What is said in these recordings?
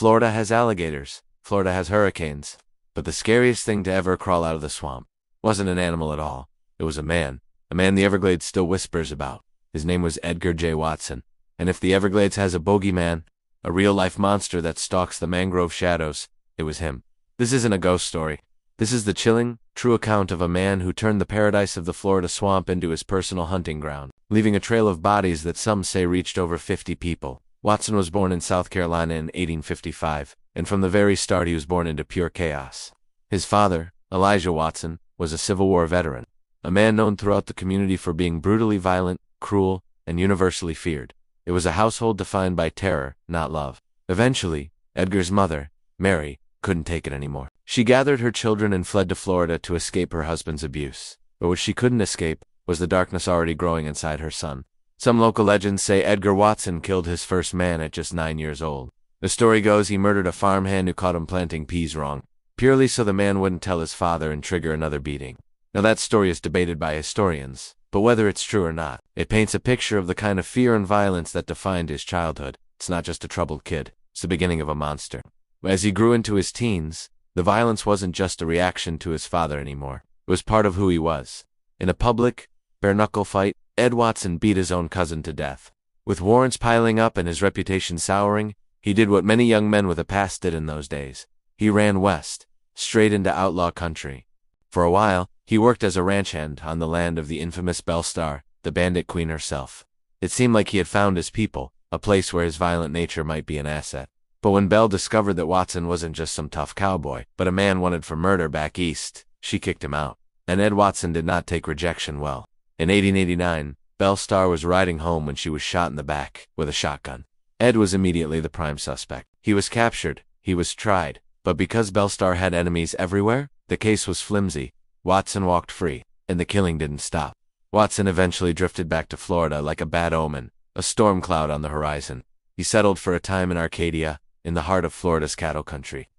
Florida has alligators. Florida has hurricanes. But the scariest thing to ever crawl out of the swamp wasn't an animal at all. It was a man the Everglades still whispers about. His name was Edgar J. Watson. And if the Everglades has a boogeyman, a real-life monster that stalks the mangrove shadows, it was him. This isn't a ghost story. This is the chilling, true account of a man who turned the paradise of the Florida swamp into his personal hunting ground, leaving a trail of bodies that some say reached over 50 people. Watson was born in South Carolina in 1855, and from the very start he was born into pure chaos. His father, Elijah Watson, was a Civil War veteran, a man known throughout the community for being brutally violent, cruel, and universally feared. It was a household defined by terror, not love. Eventually, Edgar's mother, Mary, couldn't take it anymore. She gathered her children and fled to Florida to escape her husband's abuse. But what she couldn't escape was the darkness already growing inside her son. Some local legends say Edgar Watson killed his first man at just 9 years old. The story goes he murdered a farmhand who caught him planting peas wrong, purely so the man wouldn't tell his father and trigger another beating. Now that story is debated by historians, but whether it's true or not, it paints a picture of the kind of fear and violence that defined his childhood. It's not just a troubled kid, it's the beginning of a monster. As he grew into his teens, the violence wasn't just a reaction to his father anymore. It was part of who he was. In a public, bare-knuckle fight, Ed Watson beat his own cousin to death. With warrants piling up and his reputation souring, he did what many young men with a past did in those days. He ran west, straight into outlaw country. For a while, he worked as a ranch hand on the land of the infamous Belle Starr, the bandit queen herself. It seemed like he had found his people, a place where his violent nature might be an asset. But when Belle discovered that Watson wasn't just some tough cowboy, but a man wanted for murder back east, she kicked him out. And Ed Watson did not take rejection well. In 1889, Belle Starr was riding home when she was shot in the back with a shotgun. Ed was immediately the prime suspect. He was captured, he was tried, but because Belle Starr had enemies everywhere, the case was flimsy. Watson walked free, and the killing didn't stop. Watson eventually drifted back to Florida like a bad omen, a storm cloud on the horizon. He settled for a time in Arcadia, in the heart of Florida's cattle country.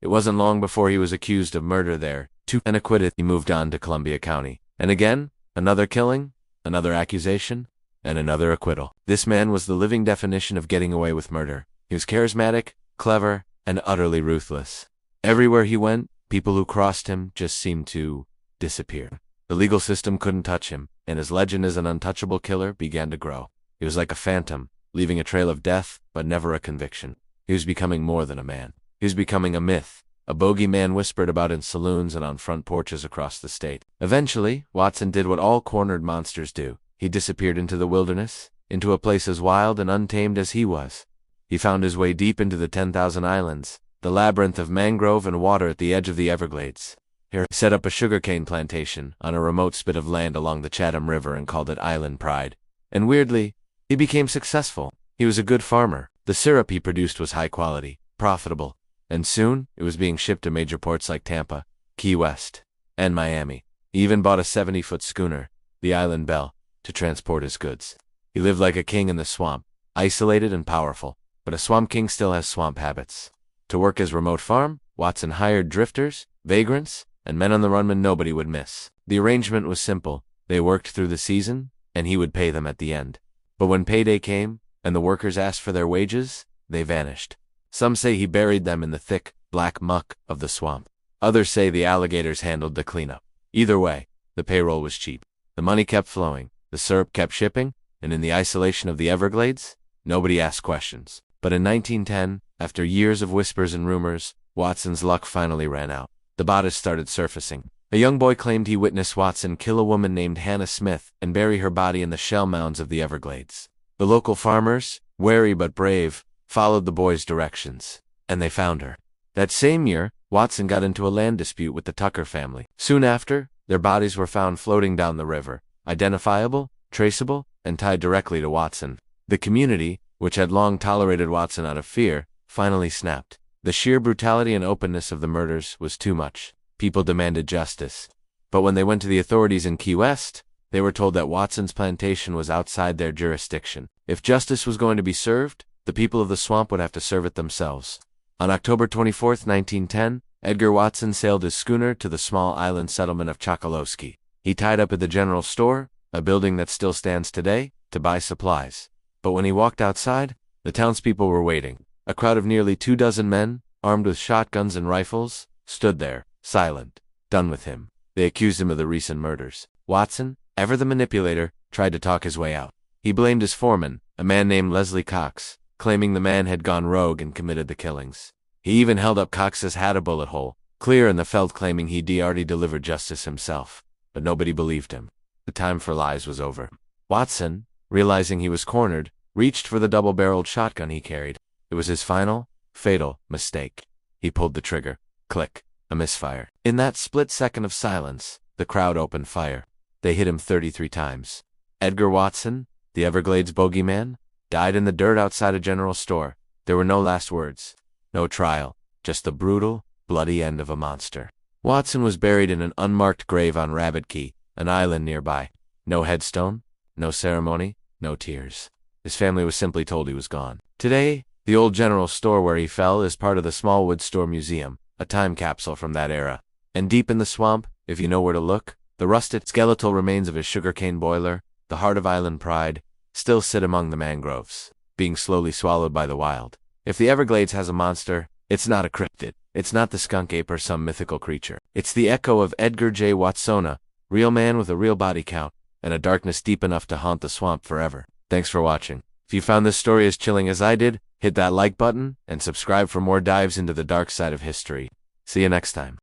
It wasn't long before he was accused of murder there, and acquitted. He moved on to Columbia County. And again, another killing, another accusation, and another acquittal. This man was the living definition of getting away with murder. He was charismatic, clever, and utterly ruthless. Everywhere he went, people who crossed him just seemed to disappear. The legal system couldn't touch him, and his legend as an untouchable killer began to grow. He was like a phantom, leaving a trail of death, but never a conviction. He was becoming more than a man. He was becoming a myth, a bogeyman whispered about in saloons and on front porches across the state. Eventually, Watson did what all cornered monsters do. He disappeared into the wilderness, into a place as wild and untamed as he was. He found his way deep into the 10,000 islands, the labyrinth of mangrove and water at the edge of the Everglades. Here, he set up a sugarcane plantation on a remote spit of land along the Chatham River and called it Island Pride. And weirdly, he became successful. He was a good farmer. The syrup he produced was high quality, profitable, and soon it was being shipped to major ports like Tampa, Key West, and Miami. He even bought a 70-foot schooner, the Island Belle, to transport his goods. He lived like a king in the swamp, isolated and powerful, but a swamp king still has swamp habits. To work his remote farm, Watson hired drifters, vagrants, and men on the run nobody would miss. The arrangement was simple. They worked through the season, and he would pay them at the end. But when payday came, and the workers asked for their wages, they vanished. Some say he buried them in the thick, black muck of the swamp. Others say the alligators handled the cleanup. Either way, the payroll was cheap. The money kept flowing, the syrup kept shipping, and in the isolation of the Everglades, nobody asked questions. But in 1910, after years of whispers and rumors, Watson's luck finally ran out. The bodies started surfacing. A young boy claimed he witnessed Watson kill a woman named Hannah Smith and bury her body in the shell mounds of the Everglades. The local farmers, wary but brave, followed the boy's directions, and they found her. That same year, Watson got into a land dispute with the Tucker family. Soon after, their bodies were found floating down the river, identifiable, traceable, and tied directly to Watson. The community, which had long tolerated Watson out of fear, finally snapped. The sheer brutality and openness of the murders was too much. People demanded justice. But when they went to the authorities in Key West, they were told that Watson's plantation was outside their jurisdiction. If justice was going to be served, the people of the swamp would have to serve it themselves. On October 24, 1910, Edgar Watson sailed his schooner to the small island settlement of Chokoloskee. He tied up at the general store, a building that still stands today, to buy supplies. But when he walked outside, the townspeople were waiting. A crowd of nearly 24 men, armed with shotguns and rifles, stood there, silent, done with him. They accused him of the recent murders. Watson, ever the manipulator, tried to talk his way out. He blamed his foreman, a man named Leslie Cox, claiming the man had gone rogue and committed the killings. He even held up Cox's had a bullet hole, clear in the felt, claiming he'd already delivered justice himself. But nobody believed him. The time for lies was over. Watson, realizing he was cornered, reached for the double-barreled shotgun he carried. It was his final, fatal mistake. He pulled the trigger. Click. A misfire. In that split second of silence, the crowd opened fire. They hit him 33 times. Edgar Watson, the Everglades bogeyman, died in the dirt outside a general store. There were no last words. No trial. Just the brutal, bloody end of a monster. Watson was buried in an unmarked grave on Rabbit Key, an island nearby. No headstone, no ceremony, no tears. His family was simply told he was gone. Today, the old general store where he fell is part of the Smallwood Store Museum, a time capsule from that era. And deep in the swamp, if you know where to look, the rusted skeletal remains of his sugarcane boiler, the heart of island pride, still sit among the mangroves, being slowly swallowed by the wild. If the Everglades has a monster, it's not a cryptid. It's not the skunk ape or some mythical creature. It's the echo of Edgar J. Watsona, real man with a real body count, and a darkness deep enough to haunt the swamp forever. Thanks for watching. If you found this story as chilling as I did, hit that like button and subscribe for more dives into the dark side of history. See you next time.